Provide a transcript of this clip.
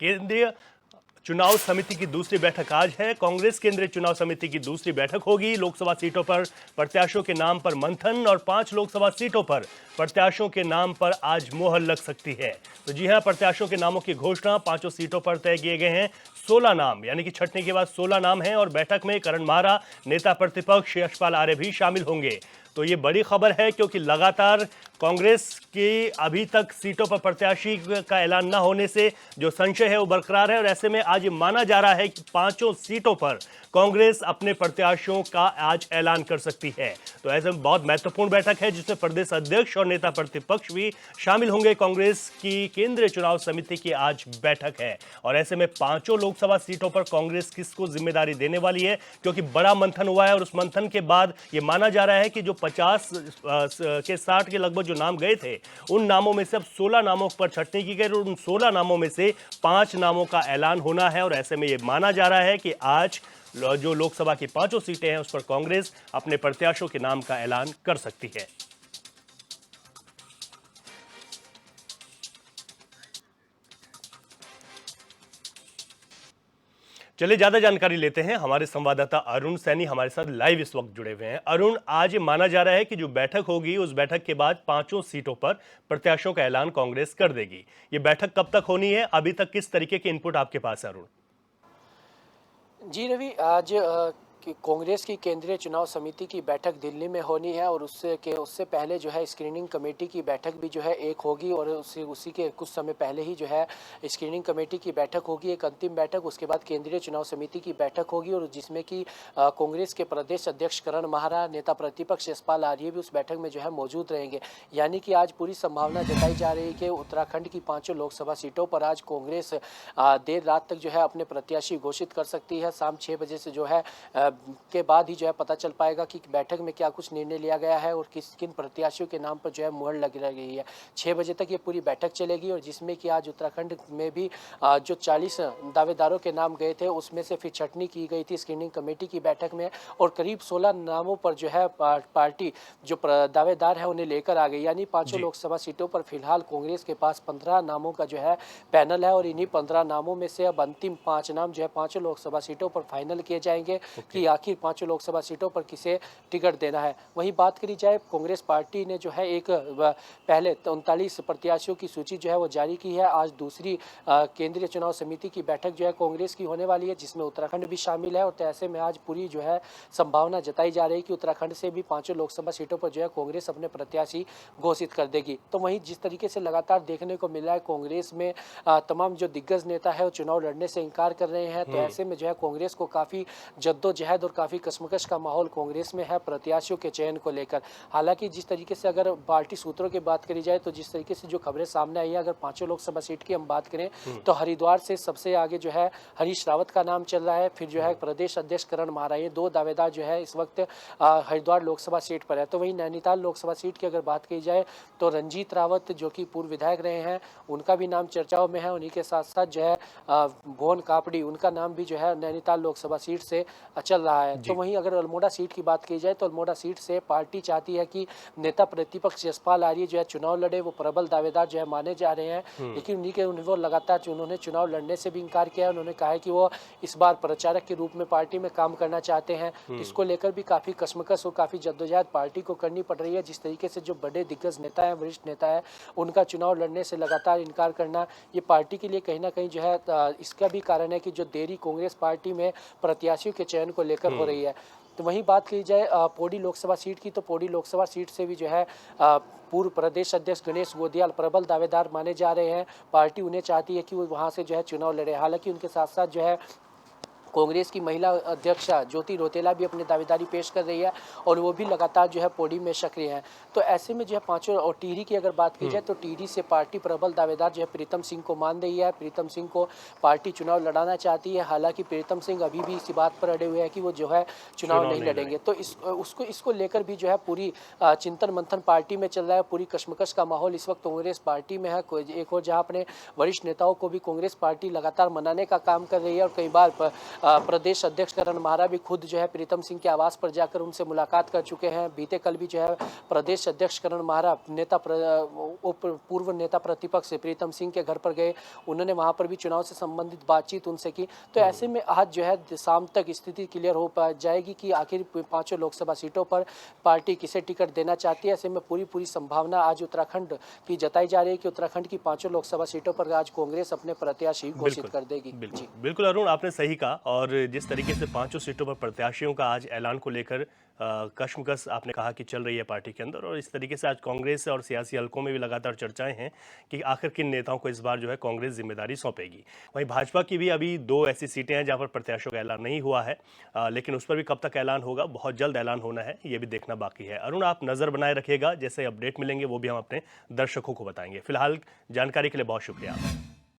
केंद्रीय चुनाव समिति की दूसरी बैठक आज है। कांग्रेस केंद्रीय चुनाव समिति की दूसरी बैठक होगी। लोकसभा सीटों पर प्रत्याशियों के नाम पर मंथन और 5 लोकसभा सीटों पर प्रत्याशियों के नाम पर आज मोहर लग सकती है। तो जी हां, प्रत्याशियों के नामों की घोषणा 5 सीटों पर तय किए गए हैं। 16 नाम यानी कि छंटनी के बाद 16 नाम हैं और बैठक में करण माहरा, नेता प्रतिपक्ष यशपाल आर्य भी शामिल होंगे। तो ये बड़ी खबर है क्योंकि लगातार कांग्रेस की अभी तक सीटों पर प्रत्याशी का ऐलान न होने से जो संशय है वो बरकरार है और ऐसे में आज माना जा रहा है कि 5 सीटों पर कांग्रेस अपने प्रत्याशियों का आज ऐलान कर सकती है। तो ऐसे में बहुत महत्वपूर्ण बैठक है जिसमें प्रदेश अध्यक्ष और नेता प्रतिपक्ष भी शामिल होंगे। कांग्रेस की केंद्रीय चुनाव समिति की आज बैठक है और ऐसे में 5 लोकसभा सीटों पर कांग्रेस किसको जिम्मेदारी देने वाली है, क्योंकि बड़ा मंथन हुआ है और उस मंथन के बाद ये माना जा रहा है कि जो 50 के 60 के लगभग जो नाम गए थे उन नामों में से अब 16 नामों पर छंटनी की गई और उन 16 नामों में से 5 नामों का ऐलान होना है। और ऐसे में यह माना जा रहा है कि आज जो लोकसभा की 5 सीटें हैं उस पर कांग्रेस अपने प्रत्याशियों के नाम का ऐलान कर सकती है। चलिए ज्यादा जानकारी लेते हैं। हमारे संवाददाता अरुण सैनी हमारे साथ लाइव इस वक्त जुड़े हुए हैं। अरुण, आज माना जा रहा है कि जो बैठक होगी उस बैठक के बाद 5 सीटों पर प्रत्याशियों का ऐलान कांग्रेस कर देगी। ये बैठक कब तक होनी है? अभी तक किस तरीके के इनपुट आपके पास है अरुण? जी रवि, आज कांग्रेस की केंद्रीय चुनाव समिति की बैठक दिल्ली में होनी है और उससे पहले जो है स्क्रीनिंग कमेटी की बैठक भी जो है एक होगी और उसी के कुछ समय पहले ही जो है स्क्रीनिंग कमेटी की बैठक होगी, एक अंतिम बैठक। उसके बाद केंद्रीय चुनाव समिति की बैठक होगी और जिसमें कि कांग्रेस के प्रदेश अध्यक्ष करण माहरा, नेता प्रतिपक्ष यशपाल आर्य भी उस बैठक में जो है मौजूद रहेंगे। यानी कि आज पूरी संभावना जताई जा रही है कि उत्तराखंड की 5 लोकसभा सीटों पर आज कांग्रेस देर रात तक जो है अपने प्रत्याशी घोषित कर सकती है। शाम 6 बजे से जो है के बाद ही जो है पता चल पाएगा कि बैठक में क्या कुछ निर्णय लिया गया है और किन प्रत्याशियों के नाम पर जो है मुहर लग रही है। 6 बजे तक ये पूरी बैठक चलेगी और जिसमें कि आज उत्तराखंड में भी जो 40 दावेदारों के नाम गए थे उसमें से फिर छंटनी की गई थी स्क्रीनिंग कमेटी की बैठक में और करीब 16 नामों पर जो है पार्टी जो दावेदार है उन्हें लेकर आ गई। यानी 5 लोकसभा सीटों पर फिलहाल कांग्रेस के पास 15 नामों का जो है पैनल है और इन्हीं 15 नामों में से अब अंतिम 5 नाम जो है 5 लोकसभा सीटों पर फाइनल किए जाएंगे कि आखिर 5 लोकसभा सीटों पर किसे टिकट देना है। वहीं बात करी जाए, कांग्रेस पार्टी ने जो है एक पहले 39 प्रत्याशियों की सूची जो है वो जारी की है। आज दूसरी केंद्रीय चुनाव समिति की बैठक जो है कांग्रेस की होने वाली है जिसमें उत्तराखंड भी शामिल है और ऐसे में आज पूरी जो है संभावना जताई जा रही है कि उत्तराखंड से भी 5 लोकसभा सीटों पर जो है कांग्रेस अपने प्रत्याशी घोषित कर देगी। तो वहीं जिस तरीके से लगातार देखने को मिला है कांग्रेस में तमाम जो दिग्गज नेता है वो चुनाव लड़ने से इनकार कर रहे हैं। तो ऐसे में जो है कांग्रेस को काफी जद्दोजहद और काफी कसमकश का माहौल कांग्रेस में है प्रत्याशियों के चयन को लेकर। हालांकि जिस तरीके से अगर पार्टी सूत्रों की बात करी जाए तो जिस तरीके से जो खबरें सामने आई है, अगर 5 लोकसभा सीट की हम बात करें तो हरिद्वार से सबसे आगे जो है हरीश रावत का नाम चल रहा है। फिर जो है प्रदेश अध्यक्ष करण माहरा, ये 2 दावेदार जो है इस वक्त हरिद्वार लोकसभा सीट पर है। तो वहीं नैनीताल लोकसभा सीट की अगर बात की जाए तो रंजीत रावत जो कि पूर्व विधायक रहे हैं उनका भी नाम चर्चाओं में है। उन्हीं के साथ साथ जो है भुवन कापड़ी, उनका नाम भी जो है नैनीताल लोकसभा सीट से चल रहा है। तो वहीं अगर अल्मोड़ा सीट की बात की जाए तो अल्मोड़ा सीट से पार्टी चाहती है कि नेता प्रतिपक्ष यशपाल आर्य जो है चुनाव लड़े। वो प्रबल दावेदार जो है माने जा रहे हैं लेकिन उन्हीं के वो लगातार उन्होंने चुनाव लड़ने से भी इनकार किया है। उन्होंने कहा है कि वो इस बार प्रचारक के रूप में पार्टी में काम करना चाहते हैं। इसको लेकर भी काफी कसमकस और काफी जद्दोजहद पार्टी को करनी पड़ रही है। जिस तरीके से जो बड़े दिग्गज नेता है, वरिष्ठ नेता है, उनका चुनाव लड़ने से लगातार इनकार करना ये पार्टी के लिए कहीं ना कहीं जो है इसका भी कारण है कि जो देरी कांग्रेस पार्टी में प्रत्याशियों के चयन को लेकर हो रही है। तो वहीं बात की जाए पौड़ी लोकसभा सीट की तो पौड़ी लोकसभा सीट से भी जो है पूर्व प्रदेश अध्यक्ष गणेश गोदियाल प्रबल दावेदार माने जा रहे हैं। पार्टी उन्हें चाहती है कि वो वहां से जो है चुनाव लड़े। हालांकि उनके साथ साथ जो है कांग्रेस की महिला अध्यक्षा ज्योति रौतेला भी अपनी दावेदारी पेश कर रही है और वो भी लगातार जो है पौड़ी में सक्रिय हैं। तो ऐसे में जो है 5 और टिहरी की अगर बात की जाए तो टिहरी से पार्टी प्रबल दावेदार जो है प्रीतम सिंह को मान रही है। प्रीतम सिंह को पार्टी चुनाव लड़ाना चाहती है। हालांकि प्रीतम सिंह अभी भी इसी बात पर अड़े हुए हैं कि वो जो है चुनाव नहीं लड़ेंगे। तो इसको लेकर भी जो है पूरी चिंतन मंथन पार्टी में चल रहा है। पूरी कश्मकश का माहौल इस वक्त कांग्रेस पार्टी में है। एक और जहाँ अपने वरिष्ठ नेताओं को भी कांग्रेस पार्टी लगातार मनाने का काम कर रही है और कई बार प्रदेश अध्यक्ष करण माहरा भी खुद जो है प्रीतम सिंह के आवास पर जाकर उनसे मुलाकात कर चुके हैं। बीते कल भी जो है प्रदेश अध्यक्ष करण माहरा पूर्व नेता प्रतिपक्ष से प्रीतम सिंह के घर पर गए, उन्होंने वहां पर भी चुनाव से संबंधित बातचीत उनसे की। तो ऐसे में आज जो है शाम तक स्थिति क्लियर हो जाएगी कि आखिर पांचों लोकसभा सीटों पर पार्टी किसे टिकट देना चाहती है। ऐसे में पूरी संभावना आज उत्तराखंड की जताई जा रही है कि उत्तराखंड की पांचों लोकसभा सीटों पर आज कांग्रेस अपने प्रत्याशी घोषित कर देगी। बिल्कुल अरुण, आपने सही कहा। और जिस तरीके से पांचों सीटों पर प्रत्याशियों का आज ऐलान को लेकर कश्मकश आपने कहा कि चल रही है पार्टी के अंदर, और इस तरीके से आज कांग्रेस और सियासी हलकों में भी लगातार चर्चाएं हैं कि आखिर किन नेताओं को इस बार जो है कांग्रेस जिम्मेदारी सौंपेगी। वहीं भाजपा की भी अभी 2 ऐसी सीटें हैं जहां पर प्रत्याशियों का ऐलान नहीं हुआ है, लेकिन उस पर भी कब तक ऐलान होगा, बहुत जल्द ऐलान होना है, ये भी देखना बाकी है। अरुण, आप नजर बनाए रखिएगा, जैसे अपडेट मिलेंगे वो भी हम अपने दर्शकों को बताएंगे। फिलहाल जानकारी के लिए बहुत शुक्रिया।